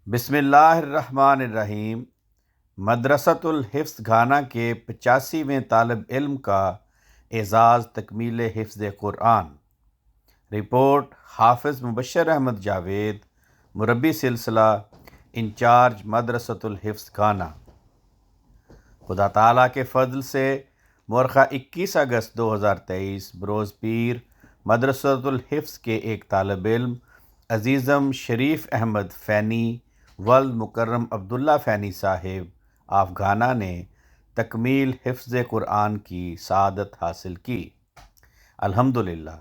بسم اللہ الرحمن الرحیم۔ مدرسۃ الحفظ گھانا کے 85ویں طالب علم کا اعزاز تکمیل حفظ قرآن۔ رپورٹ حافظ مبشر احمد جاوید، مربی سلسلہ، انچارج مدرسۃ الحفظ گھانا۔ خدا تعالیٰ کے فضل سے مورخہ 21 اگست 2023 بروز پیر مدرسۃ الحفظ کے ایک طالب علم عزیزم شریف احمد فینی ولد مکرم عبداللہ فینی صاحب آف گھانا نے تکمیل حفظ قرآن کی سعادت حاصل کی۔ الحمدللہ،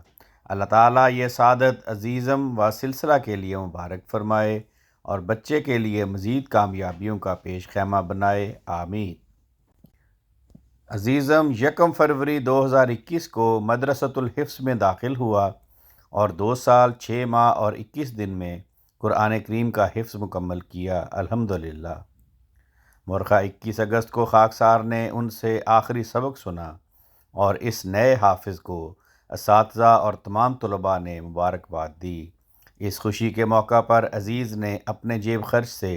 اللہ تعالیٰ یہ سعادت عزیزم و سلسلہ کے لیے مبارک فرمائے اور بچے کے لیے مزید کامیابیوں کا پیش خیمہ بنائے، آمین۔ عزیزم 1 فروری 2021 کو مدرسۃ الحفظ میں داخل ہوا اور 2 سال 6 ماہ اور 21 دن میں قرآن کریم کا حفظ مکمل کیا، الحمدللہ۔ مورخہ 21 اگست کو خاکسار نے ان سے آخری سبق سنا اور اس نئے حافظ کو اساتذہ اور تمام طلباء نے مبارکباد دی۔ اس خوشی کے موقع پر عزیز نے اپنے جیب خرچ سے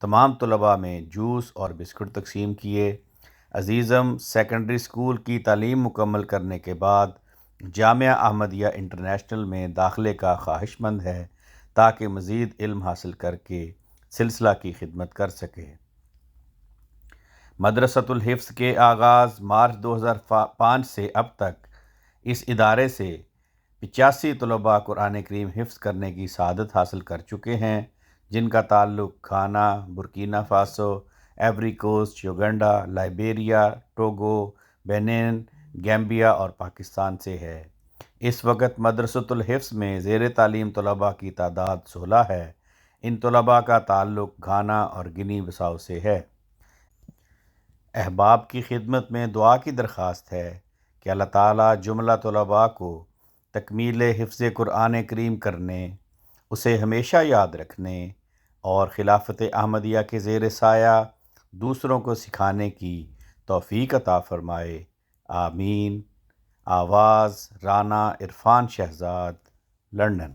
تمام طلباء میں جوس اور بسکٹ تقسیم کیے۔ عزیزم سیکنڈری سکول کی تعلیم مکمل کرنے کے بعد جامعہ احمدیہ انٹرنیشنل میں داخلے کا خواہش مند ہے تاکہ مزید علم حاصل کر کے سلسلہ کی خدمت کر سکے۔ مدرسۃ الحفظ کے آغاز مارچ 2005 سے اب تک اس ادارے سے 85 طلباء قرآن کریم حفظ کرنے کی سعادت حاصل کر چکے ہیں، جن کا تعلق Ghana, Burkina Faso, Ivory Coast, Uganda, Liberia, Togo, Benin, Gambia اور پاکستان سے ہے۔ اس وقت مدرسۃ الحفظ میں زیر تعلیم طلباء کی تعداد 16 ہے۔ ان طلباء کا تعلق گھانا اور گنی بساؤ سے ہے۔ احباب کی خدمت میں دعا کی درخواست ہے کہ اللہ تعالیٰ جملہ طلباء کو تکمیل حفظ قرآن کریم کرنے، اسے ہمیشہ یاد رکھنے اور خلافت احمدیہ کے زیر سایہ دوسروں کو سکھانے کی توفیق عطا فرمائے، آمین۔ آواز رانا عرفان شہزاد، لندن۔